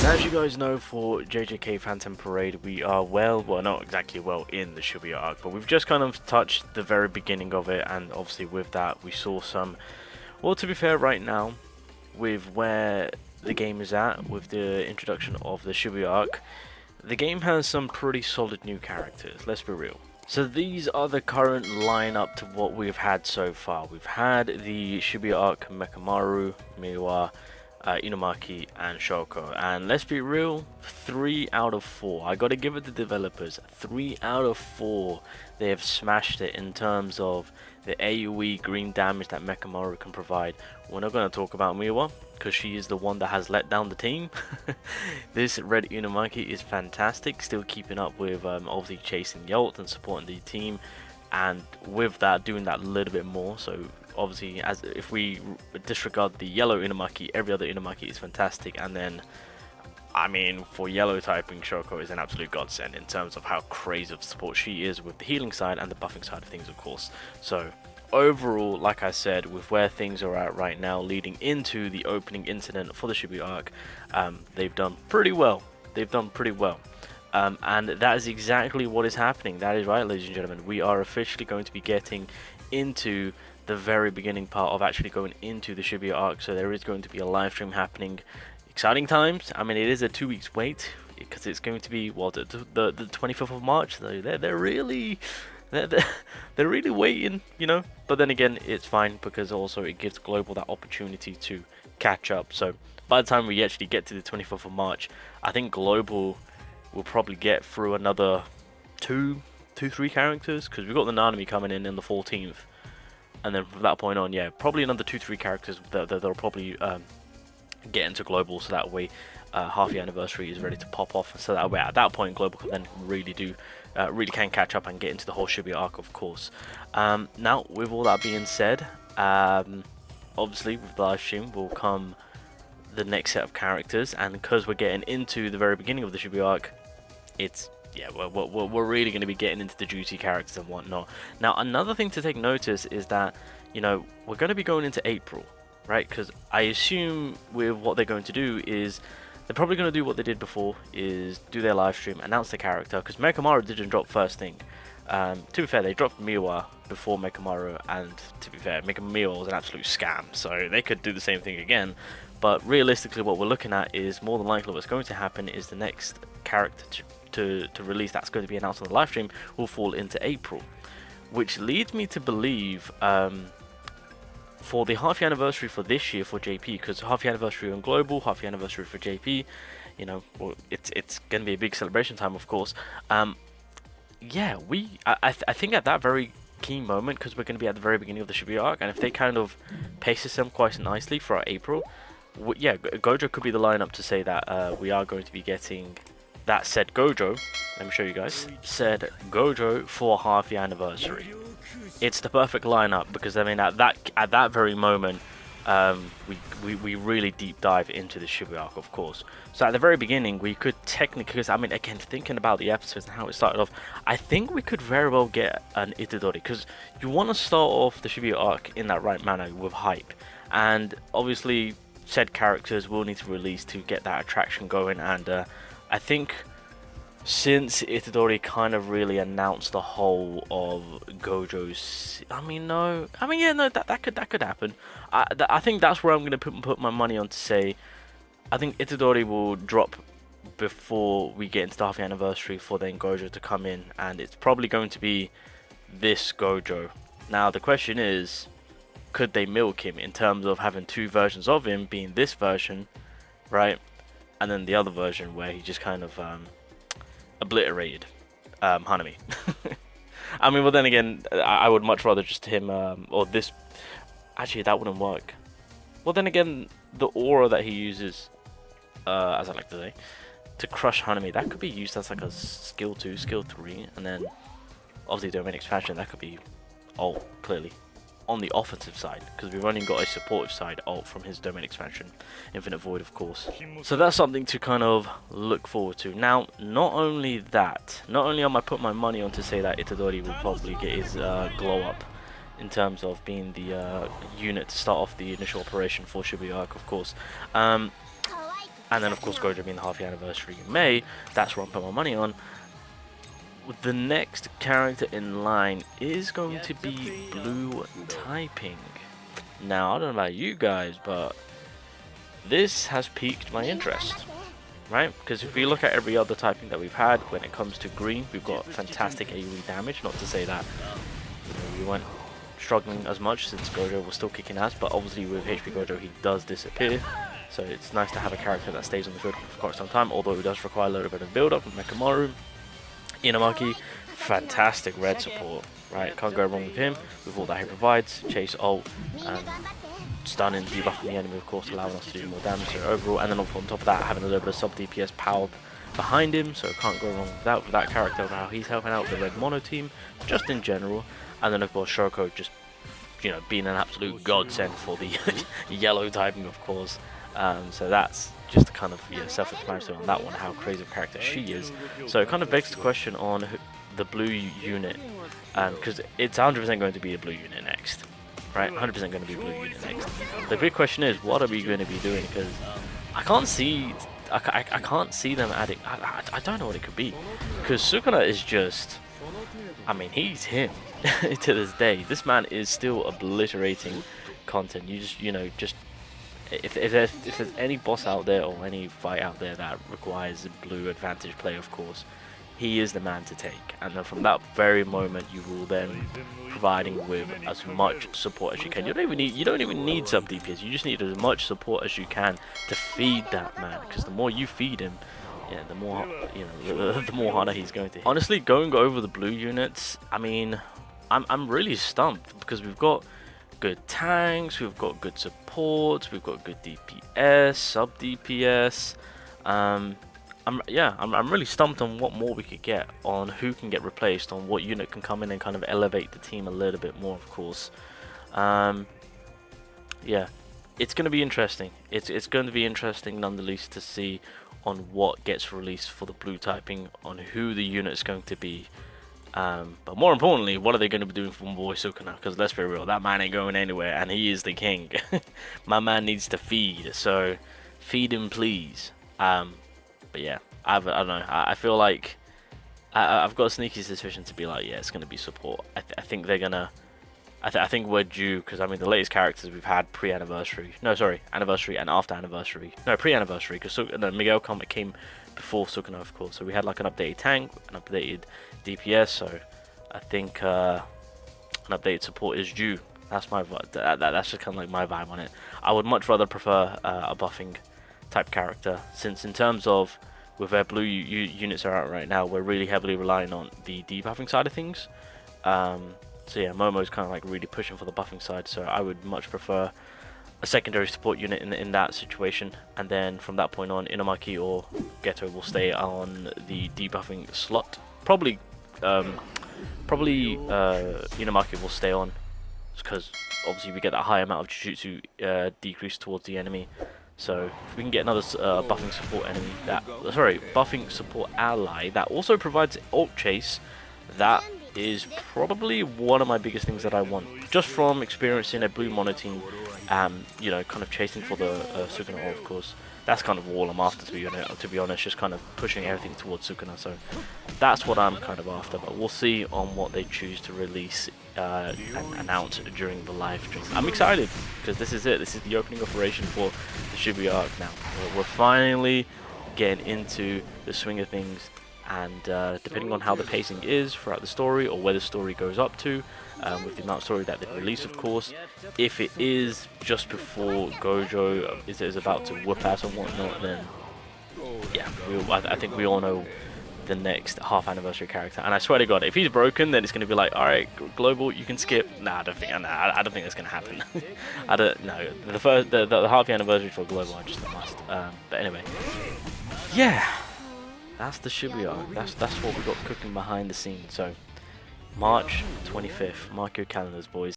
As you guys know, for JJK Phantom Parade, we are well, not exactly well in the Shibuya arc, but we've just kind of touched the very beginning of it, and obviously with that we saw some, well, to be fair, right now, with where the game is at, with the introduction of the Shibuya arc, the game has some pretty solid new characters, let's be real. So these are the current lineup to what we've had so far. We've had the Shibuya arc, Mekamaru, Miwa, Inumaki and Shoko, and let's be real, 3 out of 4. I gotta give it to developers, 3 out of 4 they have smashed it in terms of the AoE green damage that Mekamaru can provide. We're not going to talk about Miwa because she is the one that has let down the team. This red Inumaki is fantastic, still keeping up with obviously chasing Yolt and supporting the team, and with that doing that a little bit more. So obviously, as if we disregard the yellow Inumaki, every other Inumaki is fantastic. And then, I mean, for yellow typing, Shoko is an absolute godsend in terms of how crazy of support she is with the healing side and the buffing side of things, of course. So overall, like I said, with where things are at right now, leading into the opening incident for the Shibuya arc, they've done pretty well. They've done pretty well. And that is exactly what is happening. That is right, ladies and gentlemen. We are officially going to be getting into the very beginning part of actually going into the Shibuya arc, so there is going to be a live stream happening. Exciting times. I mean, it is a 2 weeks wait because it's going to be what, the 25th of March. So they're really waiting, you know. But then again, it's fine because also it gives Global that opportunity to catch up. So by the time we actually get to the 25th of March, I think Global will probably get through another 3 characters, because we've got the Nanami coming in the 14th. And then from that point on, yeah, probably another 2-3 characters that they'll probably get into Global, so that way half the anniversary is ready to pop off. So that way, at that point, Global can then really can catch up and get into the whole Shibuya arc, of course. Now, with all that being said, obviously with the live stream will come the next set of characters, and because we're getting into the very beginning of the Shibuya arc, it's we're really going to be getting into the juicy characters and whatnot. Now, another thing to take notice is that, you know, we're going to be going into April, right? Because I assume with what they're going to do is they're probably going to do what they did before, is do their live stream, announce the character, because Mekamaru didn't drop first thing. To be fair, they dropped Miwa before Mekamaru, and to be fair, Miwa was an absolute scam, so they could do the same thing again. But realistically, what we're looking at is more than likely what's going to happen is the next character to release that's going to be announced on the live stream will fall into April, which leads me to believe for the half year anniversary for this year for JP, because half year anniversary on Global, half year anniversary for JP, you know, well, it's going to be a big celebration time, of course. Yeah, I think at that very key moment, because we're going to be at the very beginning of the Shibuya arc, and if they kind of pace them quite nicely for April, yeah, GOJO could be the lineup to say that we are going to be getting that said GOJO. Let me show you guys. Said GOJO for half year anniversary. It's the perfect lineup because, I mean, at that very moment, we really deep dive into the Shibuya arc, of course. So at the very beginning, we could technically, because I mean, again, thinking about the episodes and how it started off, I think we could very well get an Itadori, because you want to start off the Shibuya arc in that right manner with hype, and obviously said characters will need to release to get that attraction going. And I think since Itadori kind of really announced the whole of GOJO's, that could happen. I think that's where I'm going to put my money on to say, I think Itadori will drop before we get into the half year anniversary for then GOJO to come in, and it's probably going to be this GOJO. Now the question is, could they milk him in terms of having 2 versions of him, being this version, right, and then the other version where he just kind of obliterated Hanami. I mean, well, then again, I would much rather just him or this. Actually, that wouldn't work. Well, then again, the aura that he uses, as I like to say, to crush Hanami, that could be used as like a skill 2, skill 3, and then obviously domain expansion, that could be ult, clearly on the offensive side, because we've only got a supportive side ult from his domain expansion, Infinite Void, of course. So that's something to kind of look forward to. Now, not only that, not only am I putting my money on to say that Itadori will probably get his glow up in terms of being the unit to start off the initial operation for Shibuya arc, of course. and then of course Gojo being the half-year anniversary in May. That's where I'm putting my money on. The next character in line is going to be blue typing. Now, I don't know about you guys, but this has piqued my interest, right? Because if we look at every other typing that we've had, when it comes to green, we've got fantastic AoE damage. Not to say that we weren't struggling as much since Gojo was still kicking ass, but obviously with HP Gojo he does disappear. So it's nice to have a character that stays on the field for quite some time, although it does require a little bit of build-up with Mekamaru. Inamaki, fantastic red support, right? Can't go wrong with him, with all that he provides. Chase ult, stunning, debuffing the enemy, of course, allowing us to do more damage so overall. And then on top of that, having a little bit of sub DPS power behind him, so can't go wrong with that character, of how he's helping out the red mono team, just in general. And then of course Shoko just, you know, being an absolute godsend for the yellow typing, of course. So that's just kind of self-explanatory on that one, how crazy of a character she is. So it kind of begs the question on the blue unit, because it's 100% going to be a blue unit next, right? 100% going to be a blue unit next. The big question is, what are we going to be doing? Because I can't see them adding. I don't know what it could be, because Sukuna is just, I mean, he's him to this day. This man is still obliterating content. You just, you know, just if there's any boss out there or any fight out there that requires a blue advantage play, of course, he is the man to take. And then from that very moment, you will then providing with as much support as you can. You don't even need sub DPS. You just need as much support as you can to feed that man. Because the more you feed him, yeah, the more, you know, the more harder he's going to hit. Honestly, going over the blue units, I mean, I'm really stumped, because we've got good tanks, we've got good supports, we've got good DPS, sub DPS. I'm really stumped on what more we could get, on who can get replaced, on what unit can come in and kind of elevate the team a little bit more, of course. Yeah, it's going to be interesting. It's going to be interesting nonetheless to see on what gets released for the blue typing, on who the unit is going to be. But more importantly, what are they going to be doing for my boy Sukuna? Because let's be real, that man ain't going anywhere, and he is the king. My man needs to feed, so feed him, please. But yeah, I don't know. I feel like I've got a sneaky suspicion to be like, yeah, it's going to be support. I think they're gonna. I think we're due, because I mean the latest characters we've had pre-anniversary. No, sorry, anniversary and after anniversary. No, pre-anniversary, because Miguel Comet came before Sukuna, of course. So we had like an updated tank, an updated DPS. So I think an updated support is due. That's my that's just kind of like my vibe on it. I would much rather prefer a buffing type character, since in terms of with where blue units are out right now, we're really heavily relying on the debuffing side of things. So yeah, Momo's kind of like really pushing for the buffing side, so I would much prefer a secondary support unit in that situation. And then from that point on, Inamaki or Geto will stay on the debuffing slot. Probably Inamaki will stay on, because obviously we get that high amount of Jujutsu decrease towards the enemy. So if we can get another buffing support enemy buffing support ally that also provides ult chase, that is probably one of my biggest things that I want, just from experiencing a blue mono team, you know, kind of chasing for the Sukuna ult, of course. That's kind of all I'm after, to be honest, just kind of pushing everything towards Sukuna. So that's what I'm kind of after, but we'll see on what they choose to release and announce during the live stream. I'm excited, because this is it. This is the opening operation for the Shibuya arc now. We're finally getting into the swing of things. And depending on how the pacing is throughout the story, or where the story goes up to, with the amount of story that they release, of course, if it is just before Gojo is about to whoop ass and whatnot, then yeah, I think we all know the next half anniversary character. And I swear to God, if he's broken, then it's going to be like, all right, global, you can skip. Nah, I don't think that's going to happen. I don't know. The half anniversary for global, I just must. But anyway, yeah. That's the Shibuya. That's what we got cooking behind the scenes. So March 25th. Mark your calendars, boys.